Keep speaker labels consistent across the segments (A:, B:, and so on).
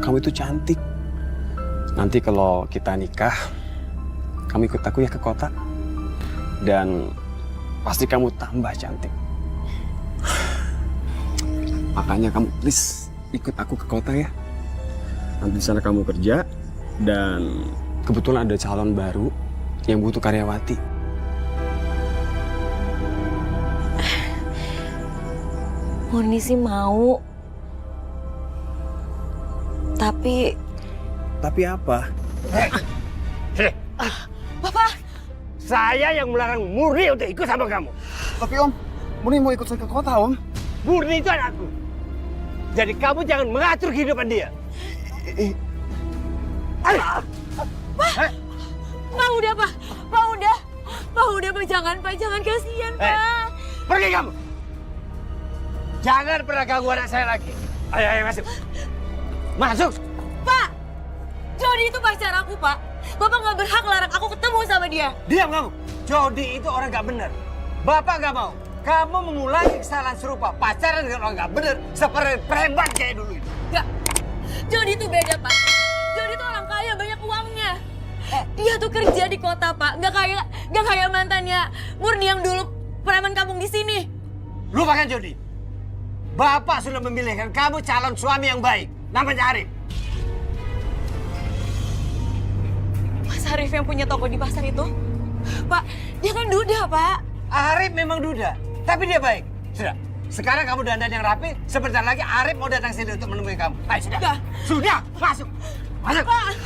A: kamu itu cantik. Nanti kalau kita nikah, kamu ikut aku ya ke kota. Dan pasti kamu tambah cantik. Makanya kamu please ikut aku ke kota ya. Nanti di sana kamu kerja dan kebetulan ada calon baru yang butuh karyawati.
B: Murni sih mau. Tapi
A: apa?
B: Bapak,
C: Saya yang melarang Murni untuk ikut sama kamu.
A: Tapi Om, Murni mau ikut saya ke kota Om.
C: Murni itu anakku. Jadi kamu jangan mengatur kehidupan dia.
B: Pak udah Pak. Pak udah. Pak udah Pak, jangan Pak, jangan kasihan Pak.
C: Pergi kamu. Jangan pernah ganggu anak saya lagi. Ayo, ayo masuk. Masuk.
B: Pak, Jody itu pacar aku Pak. Bapak nggak berhak larang aku ketemu sama dia.
C: Diam kamu. Jody itu orang nggak benar. Bapak nggak mau kamu mengulangi kesalahan serupa, pacaran dengan orang nggak benar seperti preman kayak dulu itu.
B: Nggak. Jody itu beda Pak. Jody itu orang kaya, banyak uangnya. Dia tuh kerja di kota Pak. Nggak kayak mantannya Murni yang dulu preman kampung di sini.
C: Lupakan Jody. Bapak sudah memilihkan kamu calon suami yang baik. Namanya Arif.
B: Mas Arif yang punya toko di pasar itu? Pak, dia kan duda Pak.
C: Arif memang duda, tapi dia baik. Sudah, sekarang kamu dandan yang rapi. Sebentar lagi Arif mau datang sini untuk menemui kamu. Ayo, sudah.
B: Udah.
C: Sudah, masuk. Masuk.
B: Pak.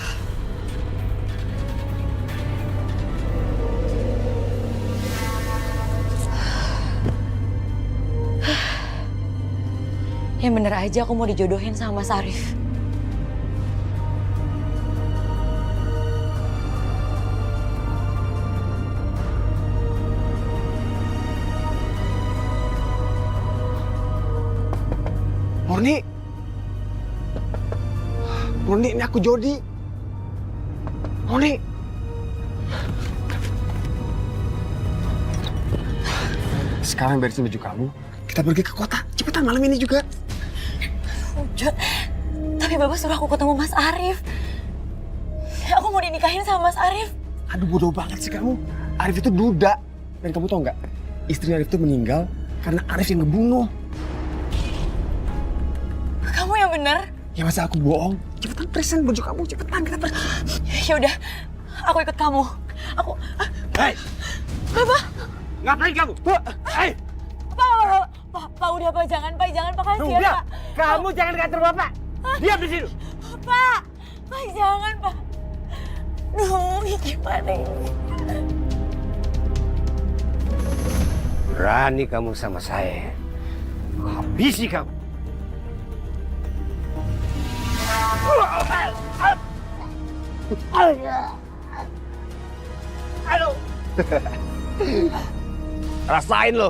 B: Yang bener aja aku mau dijodohin sama Mas Arif.
A: Murni, ini aku Jody. Murni. Sekarang beresin baju kamu, kita pergi ke kota. Cepetan malam ini juga.
B: Udah, tapi Bapak suruh aku ketemu Mas Arif. Aku mau dinikahin sama Mas Arif.
A: Aduh, bodoh banget sih kamu. Arif itu duda. Dan kamu tau nggak? Istri Arif itu meninggal karena Arif yang ngebunuh.
B: Kamu yang bener.
A: Ya masa aku bohong? Cepetan present baju kamu, cepetan kita pergi.
B: Ya udah, aku ikut kamu. Aku.
C: Hei,
B: Bapak.
C: ngapain kamu? Hei,
B: Pak, udah Pak, jangan Pak, kasih ya
C: sudah.
B: Pak.
C: Kamu jangan ngatur Bapak. Diam di situ.
B: Pak, jangan Pak. Duh, ini gimana ini?
C: Berani kamu sama saya. Habisi kamu. Aduh. Rasain lo.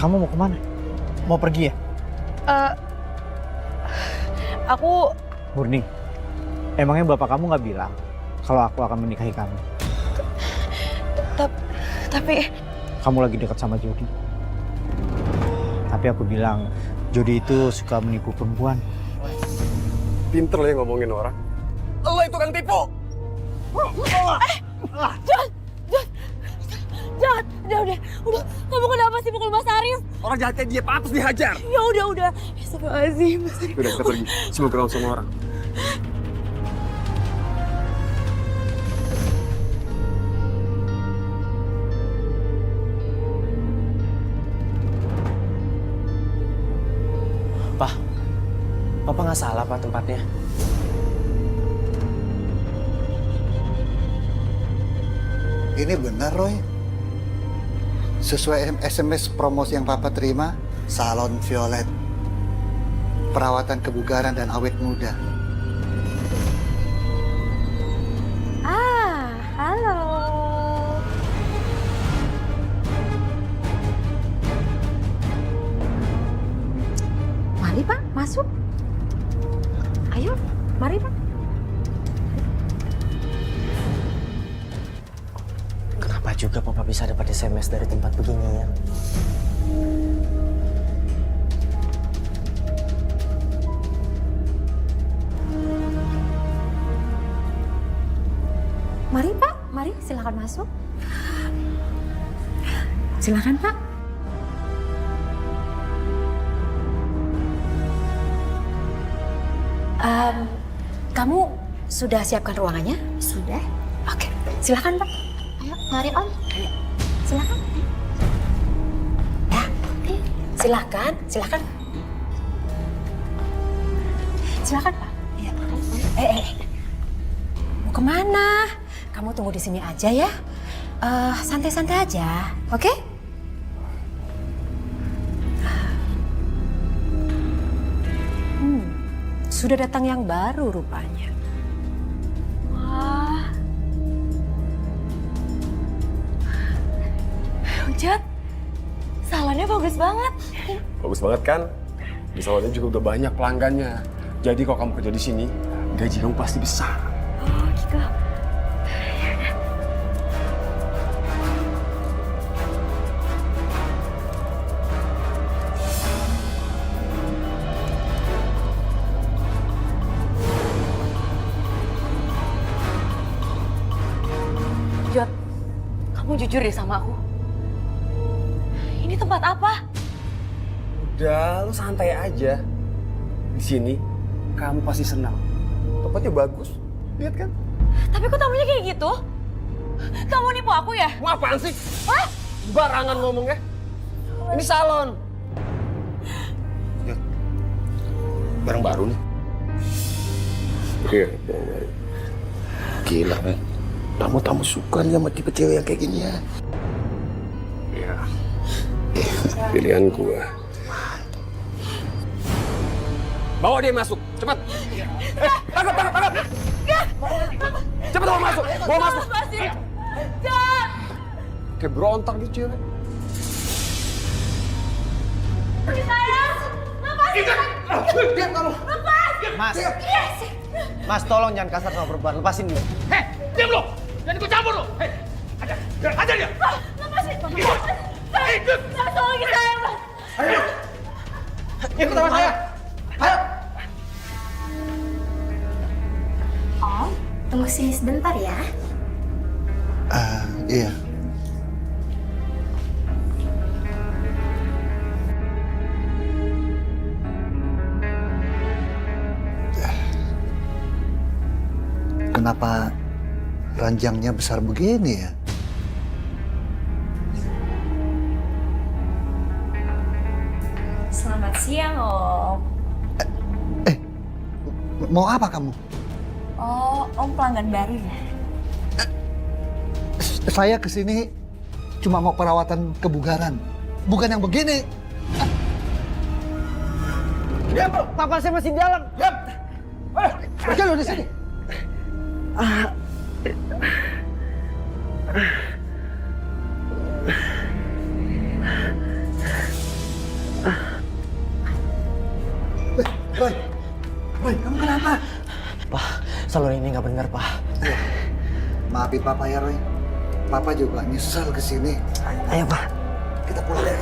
D: Kamu mau kemana? Mau pergi ya?
B: Aku
D: Murni, emangnya bapak kamu nggak bilang kalau aku akan menikahi kamu?
B: tapi
D: Kamu lagi dekat sama Jody. Tapi aku bilang, Jody itu suka menipu perempuan.
A: Pinter lo yang ngomongin orang. Lo itu kan tipu.
B: jangan, udah. Kamu kenapa sih pukul Mas Arif?
A: Orang jahat kayak dia pantas dihajar.
B: Ya udah. Astagfirullahaladzim, Mas Arif.
A: Udah kita pergi. Semoga kamu sama orang.
E: Pak, Papa nggak salah Pak tempatnya.
F: Ini benar, Roy. Sesuai SMS promosi yang Papa terima, Salon Violet. Perawatan kebugaran dan awet muda.
B: Halo. Mari Pak, masuk. Ayo, mari Pak.
E: juga papa bisa dapat SMS dari tempat beginian.
B: Mari Pak, mari silakan masuk. Silakan Pak. Kamu sudah siapkan ruangannya? Sudah. Oke, silakan Pak. Ayo, mari Om. Ayo, silakan. Ya, silakan, silakan. Silakan Pak. Iya. Mau kemana? Kamu tunggu di sini aja ya. Santai-santai aja, oke? Sudah datang yang baru rupanya. Wah. Ujat, salonnya bagus banget.
A: Bagus banget kan? Di salonnya juga udah banyak pelanggannya. Jadi kalau kamu kerja di sini, gaji kamu pasti besar.
B: Oh gitu. Jod, kamu jujur deh sama aku. Ini tempat apa?
A: Udah, lu santai aja. Di sini, kamu pasti senang. Tempatnya bagus, lihat kan?
B: Tapi kok tamunya kayak gitu? Kamu nipu aku ya?
A: Wah, apaan sih?
B: Hah?
A: Barangan ngomongnya. Ini salon. Lihat, barang baru nih. Iya,
G: Gila, men. Tamu-tamu suka nih sama tipe cewek yang kayak gini ya.
A: iya. Pilihan gua. Bawa dia masuk, cepat. Tangkap. Cepat bawa masuk, bawa masuk. Kayak berontak gitu cewek.
D: Mas, tolong jangan kasar sama perempuan. Lepasin dia.
C: Hei, diam lo! Jangan ikut campur lo! Hei, ajar dia!
B: Lepasin! Ikut! Tolongin saya, Mas!
C: Ayo! Ikut sama saya! Ayo!
H: Om, tunggu sini sebentar ya.
F: Iya. Kenapa ranjangnya besar begini ya?
H: Selamat siang, Om.
F: Mau apa kamu?
H: Oh, Om pelanggan baru ya?
F: Saya kesini cuma mau perawatan kebugaran, bukan yang begini.
C: Diam lo!
D: Papa saya masih di dalam.
C: Diam!
F: Pergi lo di sini. Roy, kamu kenapa?
E: Pak, salon ini nggak benar, Pak.
F: Maafin Papa ya, Roy. Papa juga nyesal kesini.
E: Ayo, Pak.
F: Kita pulang ya.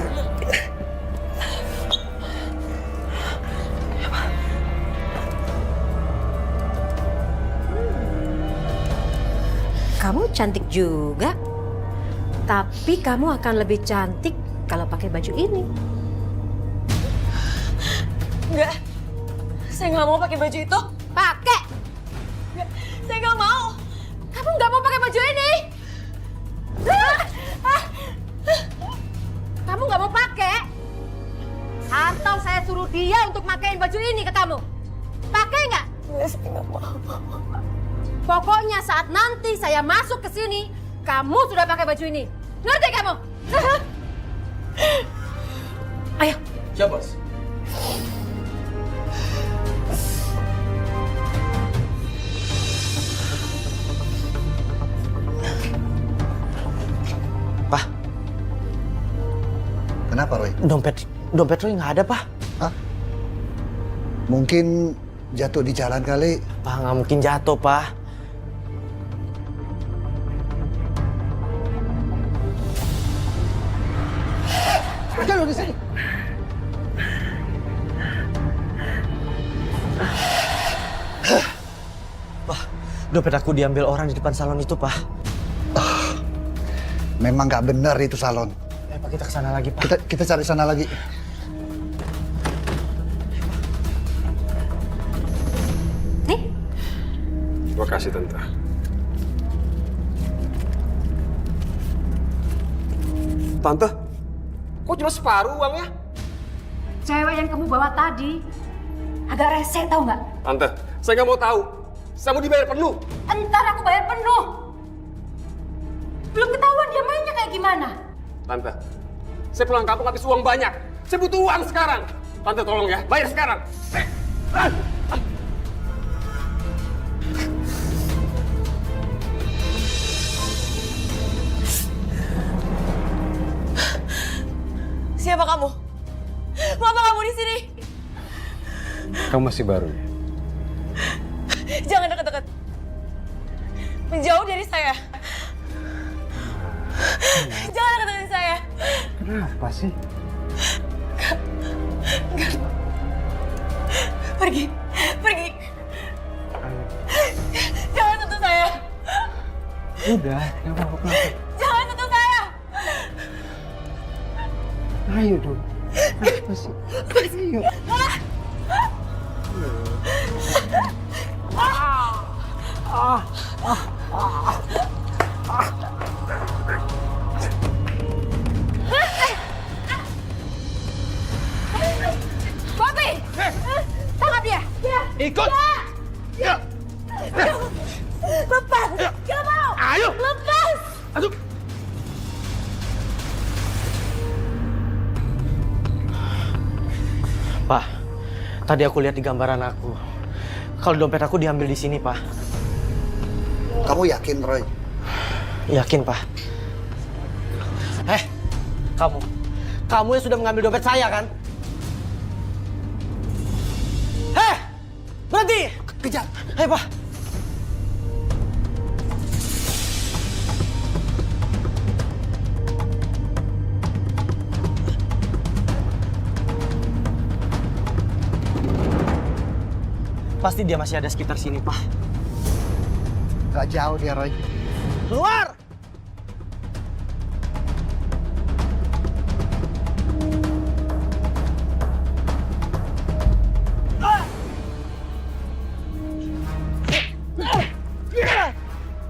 B: Kamu cantik juga. Tapi kamu akan lebih cantik kalau pakai baju ini. Enggak. Saya nggak mau pakai baju itu. Pakai. Saya nggak mau. Kamu nggak mau pakai baju ini. Kamu nggak mau pakai? Atau saya suruh dia untuk pakaiin baju ini ke kamu? Pakai nggak? Saya nggak mau. Pokoknya saat nanti saya masuk ke sini, kamu sudah pakai baju ini. Ngerti kamu? Ayo.
E: Siap, Bos. Pak,
F: Kenapa, Roy?
E: dompet Roy nggak ada, Pak.
F: Hah? Mungkin jatuh di jalan kali.
E: Pak, nggak mungkin jatuh, Pak.
G: lu di sini?
E: Pak, dompet aku diambil orang di depan salon itu, Pak.
F: Memang nggak benar itu salon.
E: Pak, kita kesana lagi, Pak.
F: Kita cari sana lagi.
B: Nih,
A: Terima kasih, Tante. Tante, kok cuma separuh uangnya?
B: cewek yang kamu bawa tadi agak rese, tahu nggak?
A: Tante, saya nggak mau tahu. Saya mau dibayar penuh.
B: Entar aku bayar penuh. Belum ketahuan dia mainnya kayak gimana.
A: Tante, saya pulang kampung habis uang banyak. Saya butuh uang sekarang. Tante tolong ya, bayar sekarang.
I: Siapa kamu? Mama kamu di sini.
A: Kamu masih baru ya?
I: Jangan dekat-dekat. Menjauh dari saya. Jangan dekat dari saya.
D: Kenapa sih?
I: Pergi, pergi. Jangan sentuh saya.
D: Udah, nggak apa-apa.
I: Jangan sentuh saya.
D: Ayo dong. Kenapa sih? Ayo.
B: Bobby! Tangkap dia!
G: Ikut! Ya.
B: Lepas! Gak mau!
G: Ayo!
B: Lepas!
G: Aduh!
E: Pak, tadi aku lihat di gambaran aku. Kalau dompet aku diambil di sini, Pak.
F: Kamu yakin, Roy?
E: Yakin, Pak. Kamu. Kamu yang sudah mengambil dompet saya, kan? Berhenti!
F: Kejar!
E: Pak. Pasti dia masih ada sekitar sini, Pak.
F: Gak jauh dia, Roy.
E: Keluar!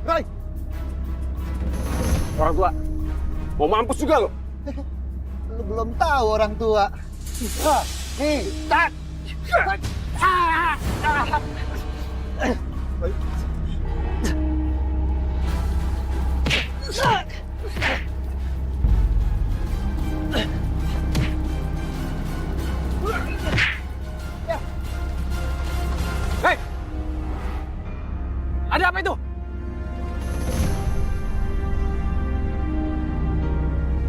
F: Roy!
A: Orang tua, mau mampus juga lo.
F: Lu belum tahu orang tua. Nih, tak!
A: Hei! Ada apa itu?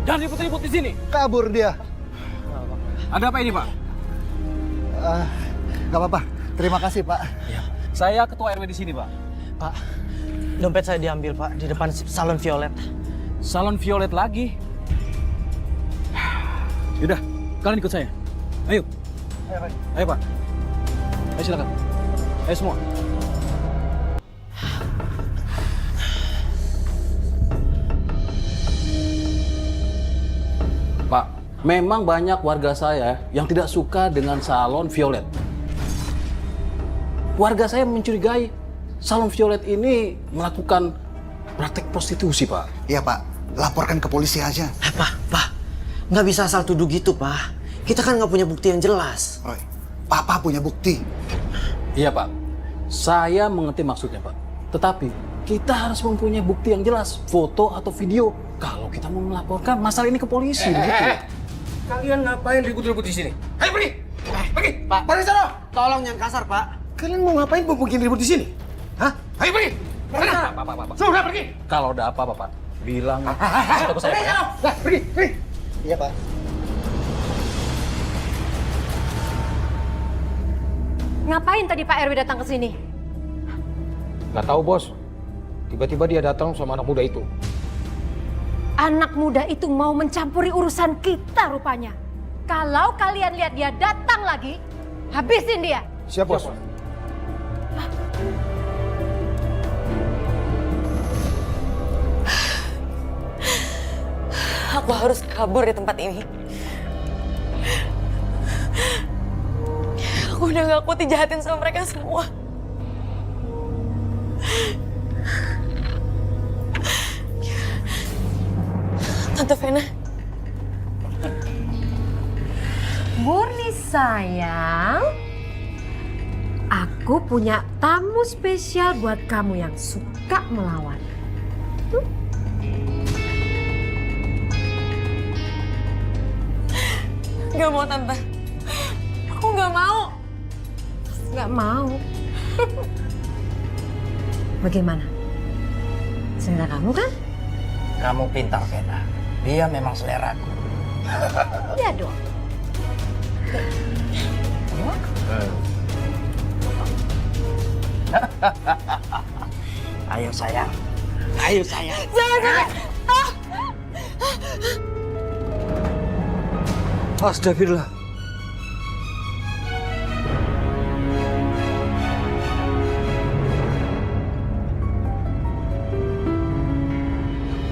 A: Jangan ribut-ribut di sini.
F: Kabur dia.
A: Ada apa ini, Pak?
F: Gak apa-apa. Terima kasih, Pak.
C: Saya ketua RW di sini, Pak.
E: Pak, dompet saya diambil, Pak, di depan salon Violet.
C: Salon Violet lagi. Yaudah, kalian ikut saya. Ayo. Ayo, Pak. Ayo silakan. Ayo semua. Pak, memang banyak warga saya yang tidak suka dengan salon Violet. Warga saya mencurigai salon Violet ini melakukan praktek prostitusi, Pak.
F: Iya, Pak. Laporkan ke polisi aja.
E: Pak, nggak bisa asal tuduh gitu, Pak. Kita kan nggak punya bukti yang jelas.
F: Roy, Papa punya bukti.
C: Iya, Pak. Saya mengerti maksudnya, Pak. Tetapi kita harus mempunyai bukti yang jelas, foto atau video. Kalau kita mau melaporkan masalah ini ke polisi, begitu.
G: Kalian ngapain ribut-ribut di sini? Ayo pergi! Pergi!
E: Pak,
G: Pergi sana!
E: tolong yang kasar, Pak.
G: Kalian mau ngapain bikin ribut di sini? Hah? Ayo pergi! Sana!
C: Pak.
G: Sudah pergi!
C: Kalau ada apa-apa, Pak, bilang ke saya.
G: Pergi sana! Nah, pergi! Pergi!
F: Iya, Pak.
B: Ngapain tadi Pak RW datang ke sini?
G: Nggak tahu, Bos. Tiba-tiba dia datang sama anak muda itu.
B: Anak muda itu mau mencampuri urusan kita rupanya. kalau kalian lihat dia datang lagi, habisin dia.
G: Siap, Bos.
I: Aku harus kabur di tempat ini. Aku udah gak kuat dijahatin sama mereka semua. Tante Vena.
B: Murni sayang, aku punya tamu spesial buat kamu yang suka melawan.
I: Gak mau, Tante. Aku gak mau.
B: Gak mau. Bagaimana? Selera kamu kan?
E: Kamu pintar, Vena. Dia memang seleraku.
B: Iya dong.
E: Ayo sayang. Ayo sayang.
I: Jangan.
G: Astagfirullah.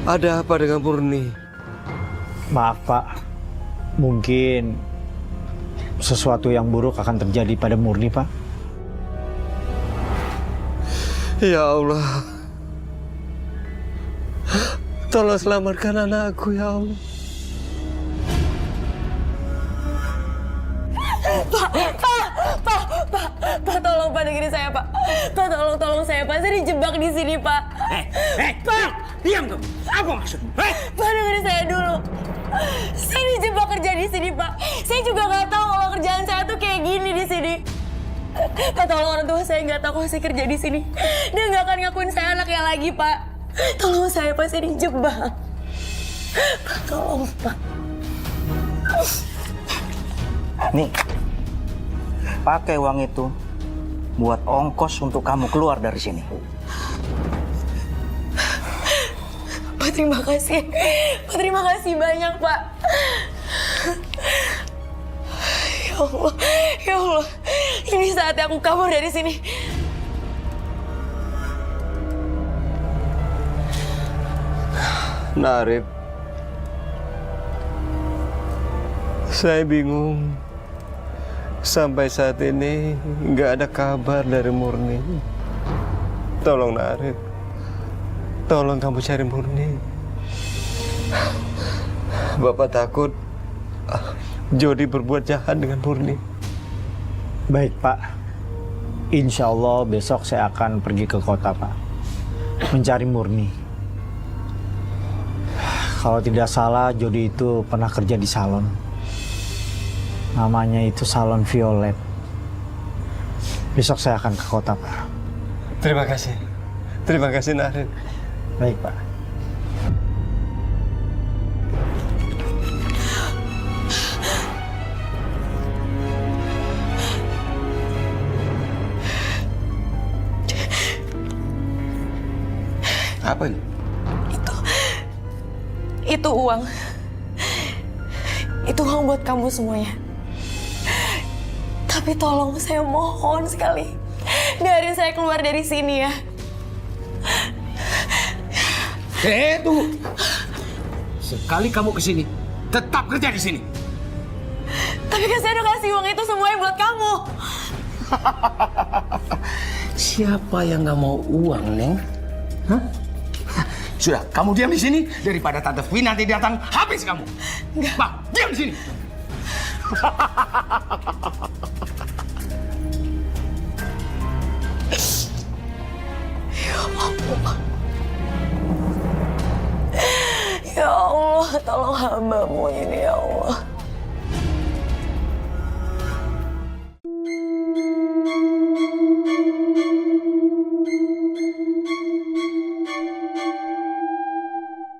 G: Ada apa dengan Murni?
D: Maaf Pak, mungkin sesuatu yang buruk akan terjadi pada Murni Pak.
G: Ya Allah. Tolong selamatkan anakku ya Allah.
I: Pak, tolong Pak dengerin saya Pak. Pak, tolong saya Pak. Saya dijebak di sini Pak. Pak,
E: Diam kamu. Apa maksudmu?
I: Pak dengerin saya dulu. Saya dijebak kerja di sini Pak. Saya juga nggak tahu kalau kerjaan saya tuh kayak gini di sini. Pak, tolong orang tua saya nggak tahu kalau saya kerja di sini. Dia nggak akan ngakuin saya anaknya lagi Pak. Tolong saya Pak, saya dijebak. Pak, tolong Pak.
E: Nih, pakai uang itu buat ongkos untuk kamu keluar dari sini.
I: Pak, terima kasih. Pak, terima kasih banyak, Pak. Ya Allah. Ini saatnya aku kabur dari sini.
G: Narib, saya bingung. Sampai saat ini nggak ada kabar dari Murni. Tolong Narib, tolong kamu cari Murni. Bapak takut Jody berbuat jahat dengan Murni.
D: Baik Pak, insya Allah besok saya akan pergi ke kota Pak, mencari Murni. Kalau tidak salah Jody itu pernah kerja di salon. Namanya itu Salon Violet. Besok saya akan ke kota Pak.
G: Terima kasih Narib.
D: Baik Pak.
G: Apa ini?
I: Itu uang. Itu uang buat kamu semuanya. Tapi tolong, saya mohon sekali. Biarin saya keluar dari sini ya.
E: Tunggu. Sekali kamu kesini, tetap kerja di sini.
I: Tapi kan saya udah kasih uang itu semuanya buat kamu.
E: Siapa yang nggak mau uang, Neng? Hah? Sudah, kamu diam di sini daripada Tante Vin nanti datang habis kamu.
I: Enggak.
E: Pak, diam di sini.
I: Ya Allah, tolong hamba-Mu ini ya Allah.